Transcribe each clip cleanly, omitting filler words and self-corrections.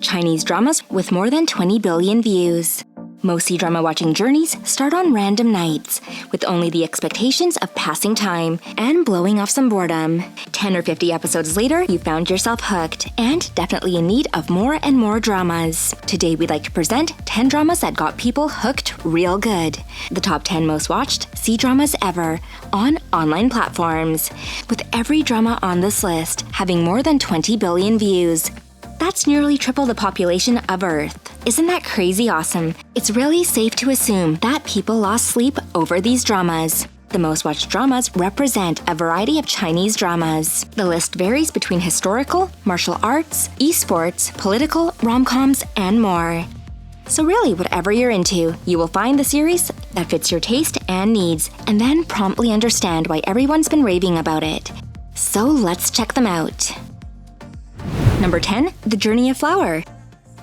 Chinese dramas with more than 20 billion views. Most C-drama watching journeys start on random nights, with only the expectations of passing time and blowing off some boredom. 10 or 50 episodes later, you found yourself hooked, and definitely in need of more and more dramas. Today we'd like to present 10 dramas that got people hooked real good. The top 10 most watched C-dramas ever on online platforms, with every drama on this list having more than 20 billion views. That's nearly triple the population of Earth. Isn't that crazy awesome? It's really safe to assume that people lost sleep over these dramas. The most watched dramas represent a variety of Chinese dramas. The list varies between historical, martial arts, esports, political, rom-coms, and more. So really, whatever you're into, you will find the series that fits your taste and needs, and then promptly understand why everyone's been raving about it. So let's check them out. Number 10, The Journey of Flower.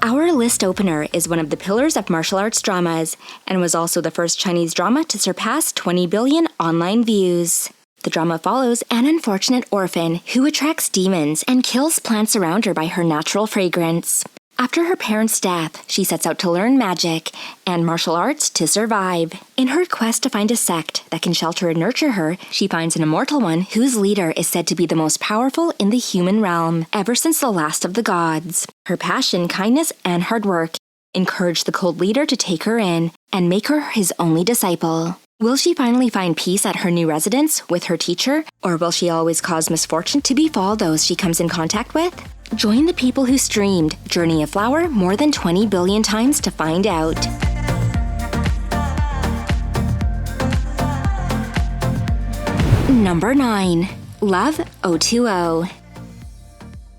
Our list opener is one of the pillars of martial arts dramas and was also the first Chinese drama to surpass 20 billion online views. The drama follows an unfortunate orphan who attracts demons and kills plants around her by her natural fragrance. After her parents' death, she sets out to learn magic and martial arts to survive. In her quest to find a sect that can shelter and nurture her, she finds an immortal one whose leader is said to be the most powerful in the human realm, ever since the last of the gods. Her passion, kindness, and hard work encourage the cold leader to take her in and make her his only disciple. Will she finally find peace at her new residence with her teacher, or will she always cause misfortune to befall those she comes in contact with? Join the people who streamed Journey of Flower more than 20 billion times to find out. Number 9. Love O2O.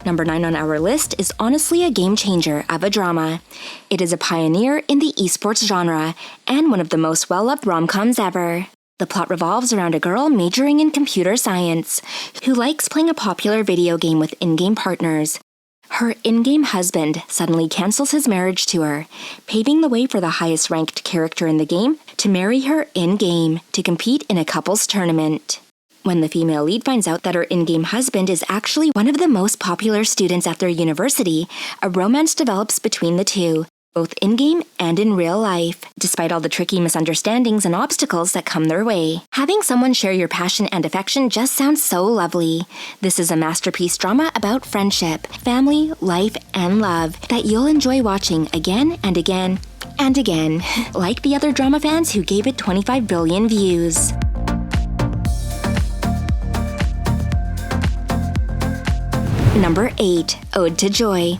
Number 9 on our list is honestly a game changer of a drama. It is a pioneer in the esports genre and one of the most well-loved rom-coms ever. The plot revolves around a girl majoring in computer science who likes playing a popular video game with in-game partners. Her in-game husband suddenly cancels his marriage to her, paving the way for the highest-ranked character in the game to marry her in-game to compete in a couples tournament. When the female lead finds out that her in-game husband is actually one of the most popular students at their university, a romance develops between the two, both in-game and in real life, despite all the tricky misunderstandings and obstacles that come their way. Having someone share your passion and affection just sounds so lovely. This is a masterpiece drama about friendship, family, life, and love that you'll enjoy watching again and again and again, like the other drama fans who gave it 25 billion views. Number 8. Ode to Joy.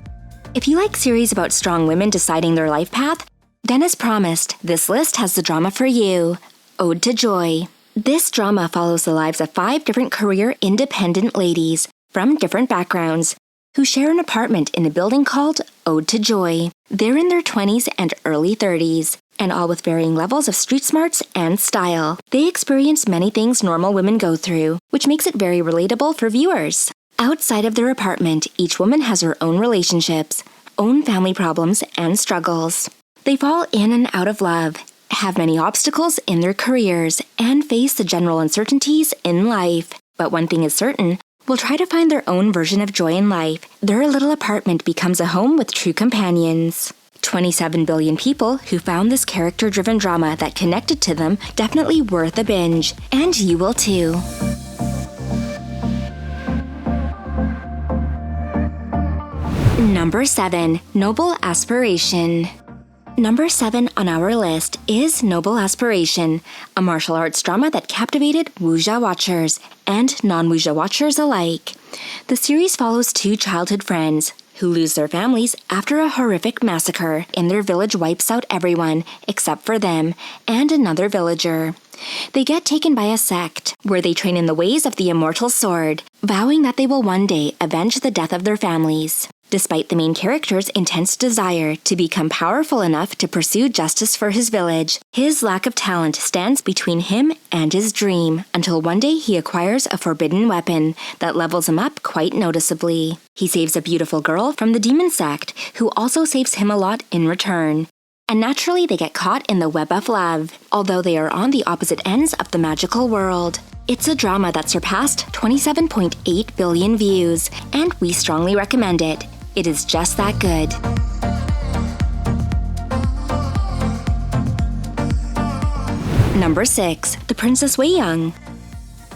If you like series about strong women deciding their life path, then as promised, this list has the drama for you, Ode to Joy. This drama follows the lives of 5 different career-independent ladies from different backgrounds who share an apartment in a building called Ode to Joy. They're in their 20s and early 30s, and all with varying levels of street smarts and style. They experience many things normal women go through, which makes it very relatable for viewers. Outside of their apartment, each woman has her own relationships, own family problems, and struggles. They fall in and out of love, have many obstacles in their careers, and face the general uncertainties in life. But one thing is certain, will try to find their own version of joy in life. Their little apartment becomes a home with true companions. 27 billion people who found this character-driven drama that connected to them definitely worth a binge, and you will too. Number 7. Noble Aspiration. Number 7 on our list is Noble Aspiration, a martial arts drama that captivated wuxia watchers and non-wuxia watchers alike. The series follows 2 childhood friends who lose their families after a horrific massacre in their village wipes out everyone except for them and another villager. They get taken by a sect where they train in the ways of the immortal sword, vowing that they will one day avenge the death of their families. Despite the main character's intense desire to become powerful enough to pursue justice for his village, his lack of talent stands between him and his dream, until one day he acquires a forbidden weapon that levels him up quite noticeably. He saves a beautiful girl from the demon sect, who also saves him a lot in return. And naturally they get caught in the web of love, although they are on the opposite ends of the magical world. It's a drama that surpassed 27.8 billion views, and we strongly recommend it. It is just that good. Number 6. The Princess Wei Young.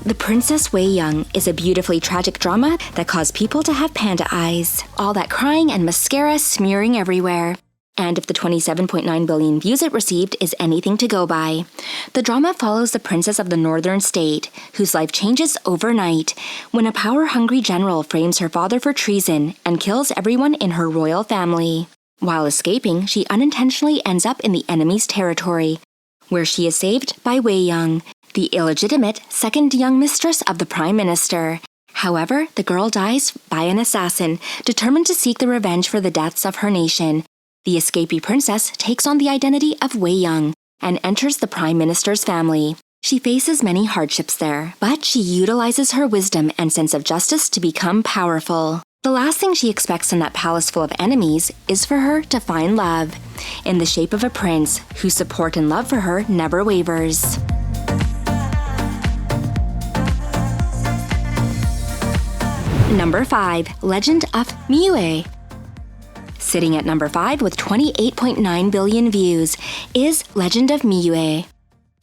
The Princess Wei Young is a beautifully tragic drama that caused people to have panda eyes. All that crying and mascara smearing everywhere. And if the 27.9 billion views it received is anything to go by. The drama follows the princess of the northern state, whose life changes overnight when a power-hungry general frames her father for treason and kills everyone in her royal family. While escaping, she unintentionally ends up in the enemy's territory, where she is saved by Wei Young, the illegitimate second young mistress of the prime minister. However, the girl dies by an assassin, determined to seek the revenge for the deaths of her nation. The escapee princess takes on the identity of Wei Young and enters the prime minister's family. She faces many hardships there, but she utilizes her wisdom and sense of justice to become powerful. The last thing she expects in that palace full of enemies is for her to find love, in the shape of a prince whose support and love for her never wavers. Number 5. Legend of Miue. Sitting at number 5 with 28.9 billion views is Legend of Miue,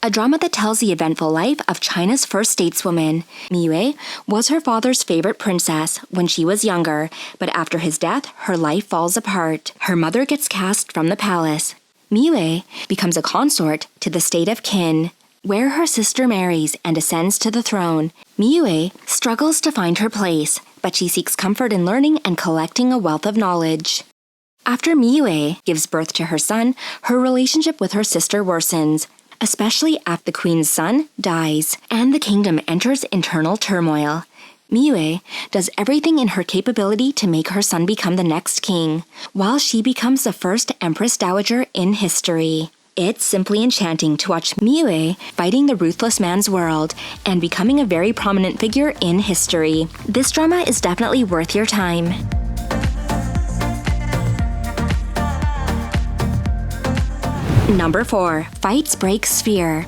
a drama that tells the eventful life of China's first stateswoman. Miue was her father's favorite princess when she was younger, but after his death, her life falls apart. Her mother gets cast from the palace. Miue becomes a consort to the state of Qin, where her sister marries and ascends to the throne. Miue struggles to find her place, but she seeks comfort in learning and collecting a wealth of knowledge. After Miue gives birth to her son, her relationship with her sister worsens, especially after the queen's son dies and the kingdom enters internal turmoil. Miue does everything in her capability to make her son become the next king, while she becomes the first Empress Dowager in history. It's simply enchanting to watch Miue fighting the ruthless man's world and becoming a very prominent figure in history. This drama is definitely worth your time. Number 4. Fights Break Sphere.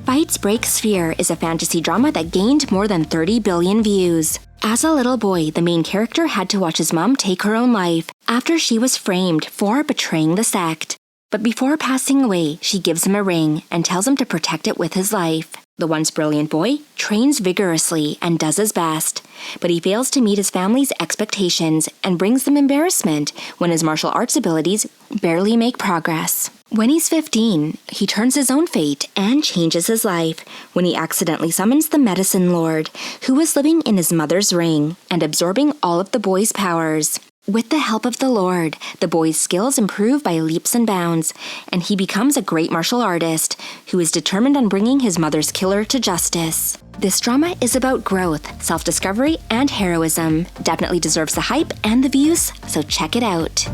Fights Break Sphere is a fantasy drama that gained more than 30 billion views. As a little boy, the main character had to watch his mom take her own life after she was framed for betraying the sect. But before passing away, she gives him a ring and tells him to protect it with his life. The once brilliant boy trains vigorously and does his best, but he fails to meet his family's expectations and brings them embarrassment when his martial arts abilities barely make progress. When he's 15, he turns his own fate and changes his life when he accidentally summons the Medicine Lord, who is living in his mother's ring and absorbing all of the boy's powers. With the help of the Lord, the boy's skills improve by leaps and bounds, and he becomes a great martial artist who is determined on bringing his mother's killer to justice. This drama is about growth, self-discovery, and heroism. Definitely deserves the hype and the views, so check it out.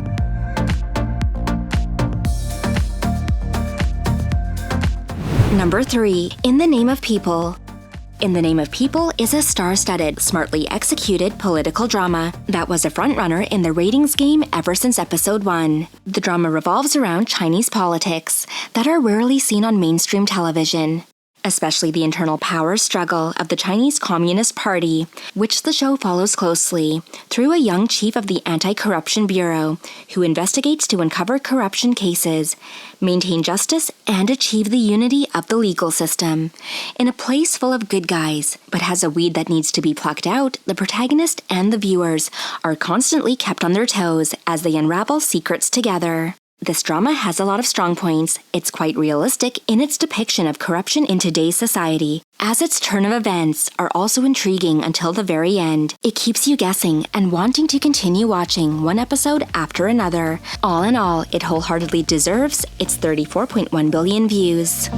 Number 3. In the Name of People. In the Name of People is a star-studded, smartly executed political drama that was a frontrunner in the ratings game ever since episode 1. The drama revolves around Chinese politics that are rarely seen on mainstream television, especially the internal power struggle of the Chinese Communist Party, which the show follows closely through a young chief of the Anti-Corruption Bureau who investigates to uncover corruption cases, maintain justice, and achieve the unity of the legal system. In a place full of good guys, but has a weed that needs to be plucked out, the protagonist and the viewers are constantly kept on their toes as they unravel secrets together. This drama has a lot of strong points. It's quite realistic in its depiction of corruption in today's society, as its turn of events are also intriguing until the very end. It keeps you guessing and wanting to continue watching one episode after another. All in all, it wholeheartedly deserves its 34.1 billion views.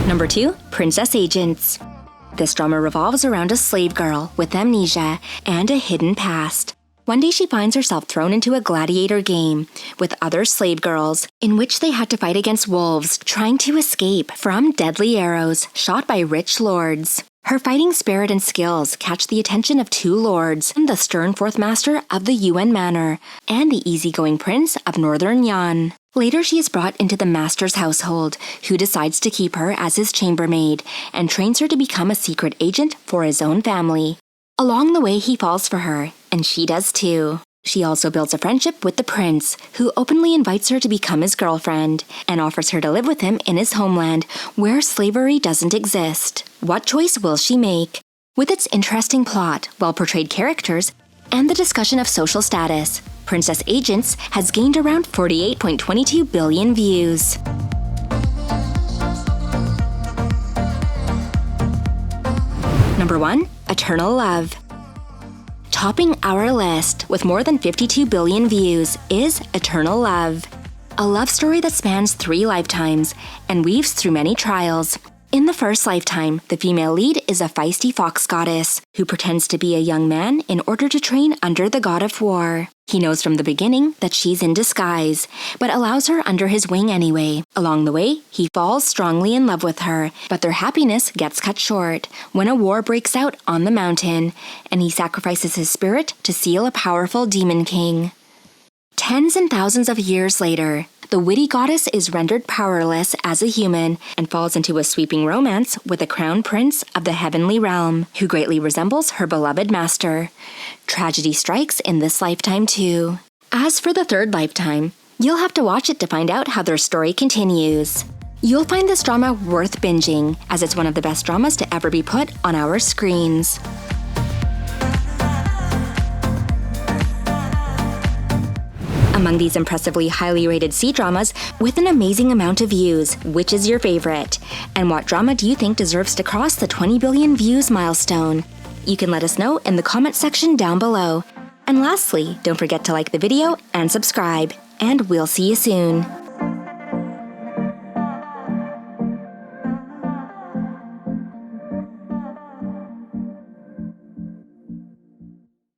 Number 2. Princess Agents. This drama revolves around a slave girl with amnesia and a hidden past. One day she finds herself thrown into a gladiator game with other slave girls in which they had to fight against wolves trying to escape from deadly arrows shot by rich lords. Her fighting spirit and skills catch the attention of 2 lords, the stern fourth master of the Yuan Manor and the easygoing prince of Northern Yan. Later she is brought into the master's household, who decides to keep her as his chambermaid and trains her to become a secret agent for his own family. Along the way he falls for her, and she does too. She also builds a friendship with the prince, who openly invites her to become his girlfriend and offers her to live with him in his homeland, where slavery doesn't exist. What choice will she make? With its interesting plot, well-portrayed characters, and the discussion of social status, Princess Agents has gained around 48.22 billion views. Number 1. Eternal Love. Topping our list with more than 52 billion views is Eternal Love, a love story that spans 3 lifetimes and weaves through many trials. In the first lifetime, the female lead is a feisty fox goddess who pretends to be a young man in order to train under the god of war. He knows from the beginning that she's in disguise, but allows her under his wing anyway. Along the way, he falls strongly in love with her, but their happiness gets cut short when a war breaks out on the mountain, and he sacrifices his spirit to seal a powerful demon king. Tens and thousands of years later, the witty goddess is rendered powerless as a human and falls into a sweeping romance with the crown prince of the heavenly realm, who greatly resembles her beloved master. Tragedy strikes in this lifetime too. As for the third lifetime, you'll have to watch it to find out how their story continues. You'll find this drama worth binging, as it's one of the best dramas to ever be put on our screens. Among these impressively highly rated C-dramas with an amazing amount of views, which is your favorite? And what drama do you think deserves to cross the 20 billion views milestone? You can let us know in the comment section down below. And lastly, don't forget to like the video and subscribe. And we'll see you soon.